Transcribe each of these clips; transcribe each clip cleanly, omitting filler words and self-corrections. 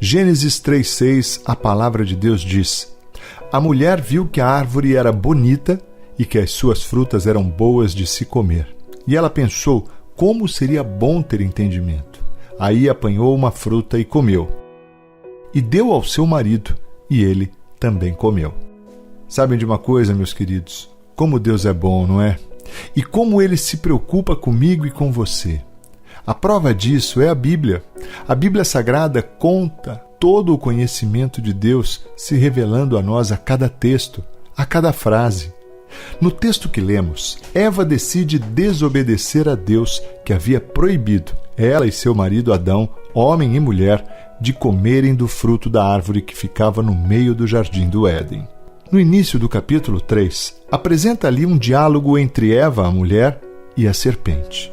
Gênesis 3:6, a palavra de Deus diz: A mulher viu que a árvore era bonita e que as suas frutas eram boas de se comer. E ela pensou, como seria bom ter entendimento. Aí apanhou uma fruta e comeu. E deu ao seu marido, e ele também comeu. Sabem de uma coisa, meus queridos? Como Deus é bom, não é? E como Ele se preocupa comigo e com você. A prova disso é a Bíblia. A Bíblia Sagrada conta todo o conhecimento de Deus se revelando a nós a cada texto, a cada frase. No texto que lemos, Eva decide desobedecer a Deus que havia proibido ela e seu marido Adão, homem e mulher, de comerem do fruto da árvore que ficava no meio do jardim do Éden. No início do capítulo 3, apresenta ali um diálogo entre Eva, a mulher, e a serpente,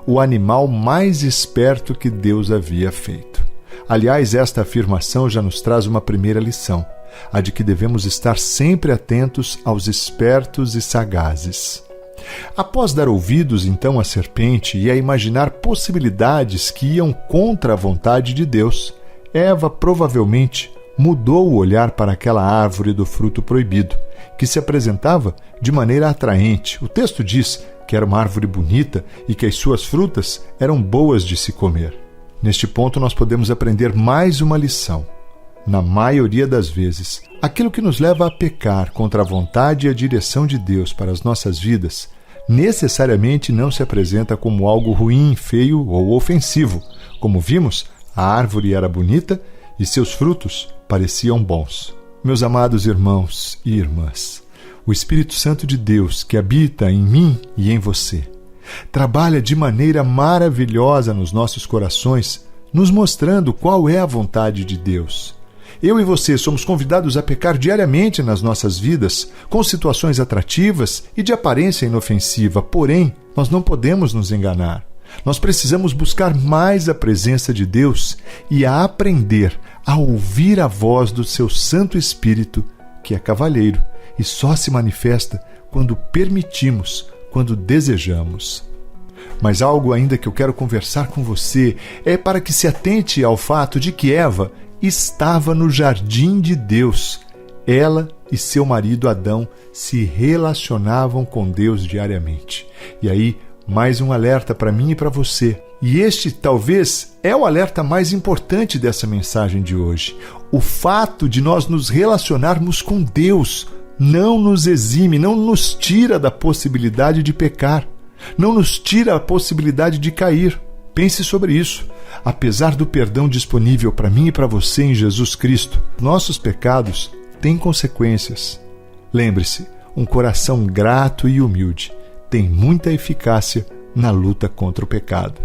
o animal mais esperto que Deus havia feito. Aliás, esta afirmação já nos traz uma primeira lição, a de que devemos estar sempre atentos aos espertos e sagazes. Após dar ouvidos, então, à serpente e a imaginar possibilidades que iam contra a vontade de Deus, Eva provavelmente mudou o olhar para aquela árvore do fruto proibido, que se apresentava de maneira atraente. O texto diz que era uma árvore bonita e que as suas frutas eram boas de se comer. Neste ponto, nós podemos aprender mais uma lição. Na maioria das vezes, aquilo que nos leva a pecar contra a vontade e a direção de Deus para as nossas vidas, necessariamente não se apresenta como algo ruim, feio ou ofensivo. Como vimos, a árvore era bonita e seus frutos pareciam bons. Meus amados irmãos e irmãs, o Espírito Santo de Deus, que habita em mim e em você, trabalha de maneira maravilhosa nos nossos corações, nos mostrando qual é a vontade de Deus. Eu e você somos convidados a pecar diariamente nas nossas vidas, com situações atrativas e de aparência inofensiva, porém, nós não podemos nos enganar. Nós precisamos buscar mais a presença de Deus e a aprender a ouvir a voz do seu Santo Espírito, que é cavalheiro e só se manifesta quando permitimos, quando desejamos. Mas algo ainda que eu quero conversar com você é para que se atente ao fato de que Eva estava no jardim de Deus. Ela e seu marido Adão se relacionavam com Deus diariamente. E aí, mais um alerta para mim e para você. E este, talvez, é o alerta mais importante dessa mensagem de hoje. O fato de nós nos relacionarmos com Deus não nos exime, não nos tira da possibilidade de pecar, não nos tira a possibilidade de cair. Pense sobre isso. Apesar do perdão disponível para mim e para você em Jesus Cristo, nossos pecados têm consequências. Lembre-se, um coração grato e humilde tem muita eficácia na luta contra o pecado.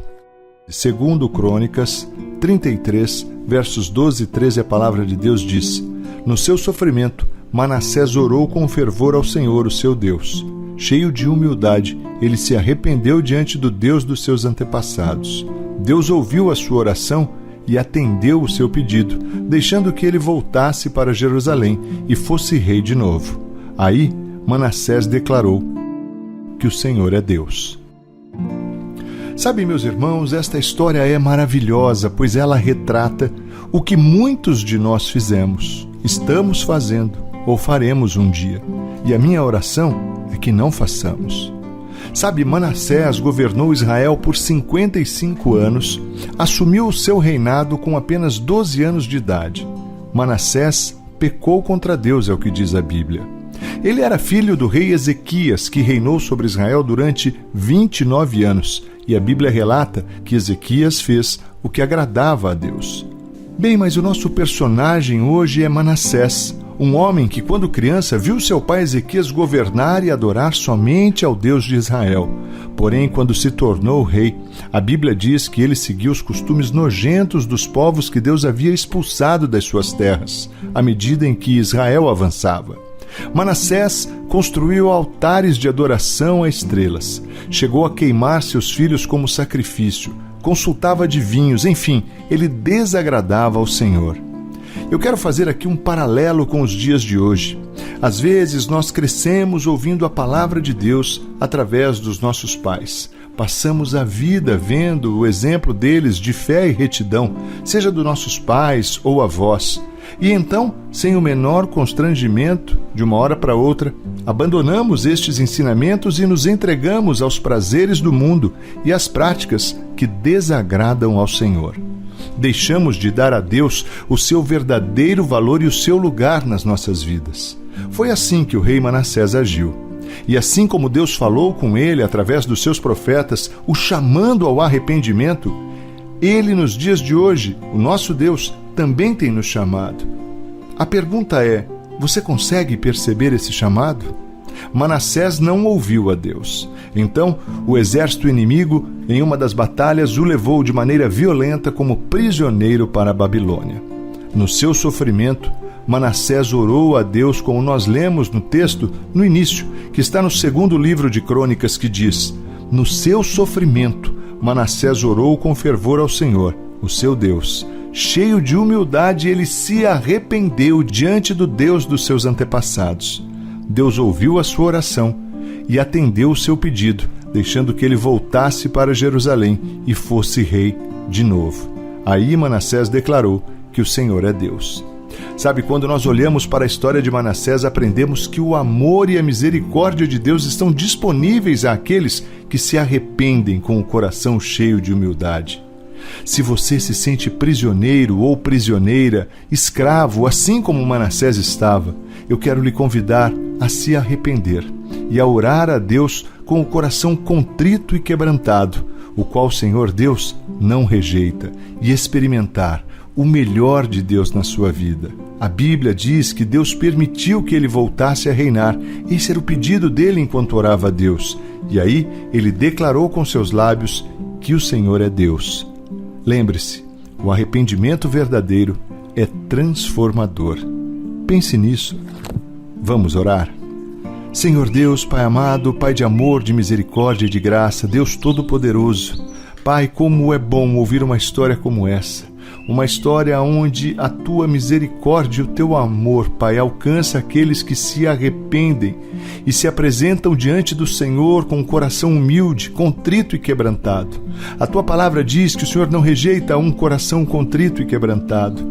Segundo Crônicas 33, versos 12 e 13, a palavra de Deus diz: No seu sofrimento, Manassés orou com fervor ao Senhor, o seu Deus. Cheio de humildade, ele se arrependeu diante do Deus dos seus antepassados. Deus ouviu a sua oração e atendeu o seu pedido, deixando que ele voltasse para Jerusalém e fosse rei de novo. Aí, Manassés declarou que o Senhor é Deus. Sabe, meus irmãos, esta história é maravilhosa, pois ela retrata o que muitos de nós fizemos, estamos fazendo ou faremos um dia. E a minha oração é que não façamos. Sabe, Manassés governou Israel por 55 anos, assumiu o seu reinado com apenas 12 anos de idade. Manassés pecou contra Deus, é o que diz a Bíblia. Ele era filho do rei Ezequias, que reinou sobre Israel durante 29 anos, e a Bíblia relata que Ezequias fez o que agradava a Deus. Bem, mas o nosso personagem hoje é Manassés, um homem que, quando criança, viu seu pai Ezequias governar e adorar somente ao Deus de Israel. Porém, quando se tornou rei, a Bíblia diz que ele seguiu os costumes nojentos dos povos que Deus havia expulsado das suas terras, à medida em que Israel avançava. Manassés construiu altares de adoração a estrelas, chegou a queimar seus filhos como sacrifício, consultava adivinhos, enfim, ele desagradava ao Senhor. Eu quero fazer aqui um paralelo com os dias de hoje. Às vezes nós crescemos ouvindo a palavra de Deus através dos nossos pais. passamos a vida vendo o exemplo deles de fé e retidão, seja dos nossos pais ou avós. E então, sem o menor constrangimento, de uma hora para outra, abandonamos estes ensinamentos e nos entregamos aos prazeres do mundo e às práticas que desagradam ao Senhor. Deixamos de dar a Deus o seu verdadeiro valor e o seu lugar nas nossas vidas. Foi assim que o rei Manassés agiu. E assim como Deus falou com ele através dos seus profetas, o chamando ao arrependimento, ele nos dias de hoje, o nosso Deus, também tem nos chamado. A pergunta é, você consegue perceber esse chamado? Manassés não ouviu a Deus. Então, o exército inimigo, em uma das batalhas, o levou de maneira violenta como prisioneiro para a Babilônia. No seu sofrimento, Manassés orou a Deus, como nós lemos no texto, no início, que está no 2º livro de Crônicas, que diz: no seu sofrimento, Manassés orou com fervor ao Senhor, o seu Deus. Cheio de humildade, ele se arrependeu diante do Deus dos seus antepassados. Deus ouviu a sua oração e atendeu o seu pedido, deixando que ele voltasse para Jerusalém e fosse rei de novo. Aí Manassés declarou que o Senhor é Deus. Sabe, quando nós olhamos para a história de Manassés, aprendemos que o amor e a misericórdia de Deus estão disponíveis àqueles que se arrependem com o coração cheio de humildade. Se você se sente prisioneiro ou prisioneira, escravo, assim como Manassés estava, eu quero lhe convidar a se arrepender e a orar a Deus com o coração contrito e quebrantado, o qual o Senhor Deus não rejeita, e experimentar o melhor de Deus na sua vida. A Bíblia diz que Deus permitiu que ele voltasse a reinar. Esse era o pedido dele enquanto orava a Deus. E aí ele declarou com seus lábios que o Senhor é Deus. Lembre-se, o arrependimento verdadeiro é transformador. Pense nisso. Vamos orar? Senhor Deus, Pai amado, Pai de amor, de misericórdia e de graça, Deus Todo-Poderoso, Pai, como é bom ouvir uma história como essa. Uma história onde a Tua misericórdia e o Teu amor, Pai, alcança aqueles que se arrependem e se apresentam diante do Senhor com um coração humilde, contrito e quebrantado. A Tua palavra diz que o Senhor não rejeita um coração contrito e quebrantado.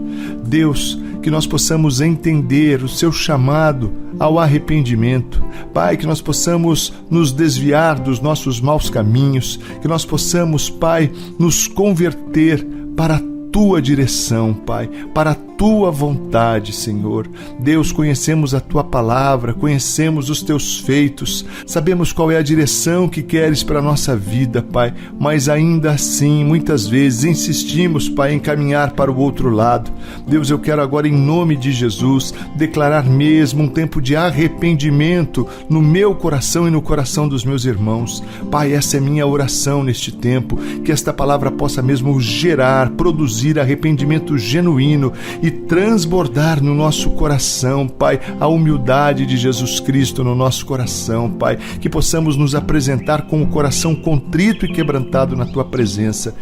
Deus, que nós possamos entender o Seu chamado ao arrependimento. Pai, que nós possamos nos desviar dos nossos maus caminhos, que nós possamos, Pai, nos converter para a Tua direção, Pai, para a Tua vontade, Senhor. Deus, conhecemos a Tua palavra, conhecemos os Teus feitos, sabemos qual é a direção que queres para a nossa vida, Pai, mas ainda assim, muitas vezes, insistimos, Pai, em caminhar para o outro lado. Deus, eu quero agora, em nome de Jesus, declarar mesmo um tempo de arrependimento no meu coração e no coração dos meus irmãos. Pai, essa é minha oração neste tempo, que esta palavra possa mesmo gerar, produzir arrependimento genuíno e transbordar no nosso coração, Pai, a humildade de Jesus Cristo no nosso coração, Pai, que possamos nos apresentar com o coração contrito e quebrantado na Tua presença.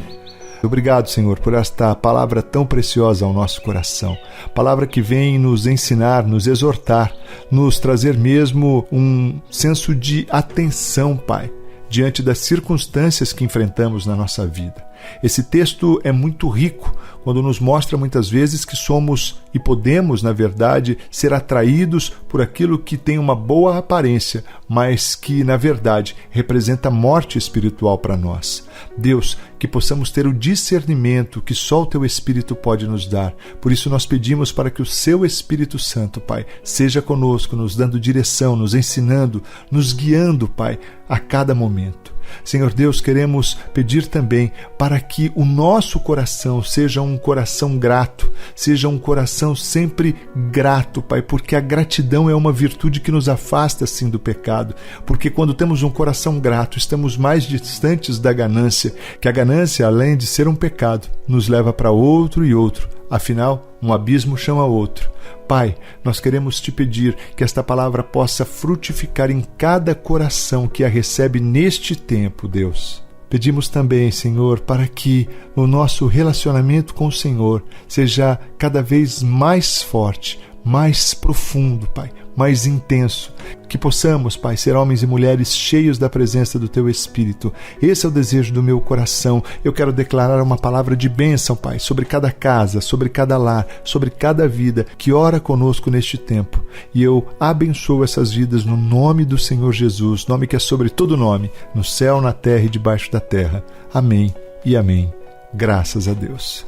Obrigado, Senhor, por esta palavra tão preciosa ao nosso coração, palavra que vem nos ensinar, nos exortar, nos trazer mesmo um senso de atenção, Pai, diante das circunstâncias que enfrentamos na nossa vida. Esse texto é muito rico quando nos mostra muitas vezes que somos e podemos, na verdade, ser atraídos por aquilo que tem uma boa aparência, mas que, na verdade, representa morte espiritual para nós. Deus, que possamos ter o discernimento que só o Teu Espírito pode nos dar. Por isso nós pedimos para que o Seu Espírito Santo, Pai, seja conosco, nos dando direção, nos ensinando, nos guiando, Pai, a cada momento. Senhor Deus, queremos pedir também para que o nosso coração seja um coração grato, seja um coração sempre grato, Pai, porque a gratidão é uma virtude que nos afasta, sim, do pecado, porque quando temos um coração grato, estamos mais distantes da ganância, que a ganância, além de ser um pecado, nos leva para outro e outro. Afinal, um abismo chama outro. Pai, nós queremos Te pedir que esta palavra possa frutificar em cada coração que a recebe neste tempo, Deus. Pedimos também, Senhor, para que o nosso relacionamento com o Senhor seja cada vez mais forte, mais profundo, Pai, mais intenso. Que possamos, Pai, ser homens e mulheres cheios da presença do Teu Espírito. Esse é o desejo do meu coração. Eu quero declarar uma palavra de bênção, Pai, sobre cada casa, sobre cada lar, sobre cada vida que ora conosco neste tempo. E eu abençoo essas vidas no nome do Senhor Jesus, nome que é sobre todo nome, no céu, na terra e debaixo da terra. Amém e amém. Graças a Deus.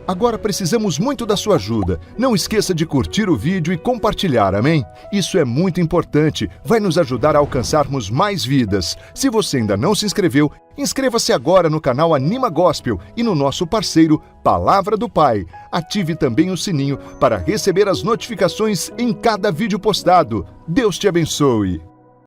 Agora precisamos muito da sua ajuda. Não esqueça de curtir o vídeo e compartilhar, amém? Isso é muito importante, vai nos ajudar a alcançarmos mais vidas. Se você ainda não se inscreveu, inscreva-se agora no canal Anima Gospel e no nosso parceiro Palavra do Pai. Ative também o sininho para receber as notificações em cada vídeo postado. Deus te abençoe!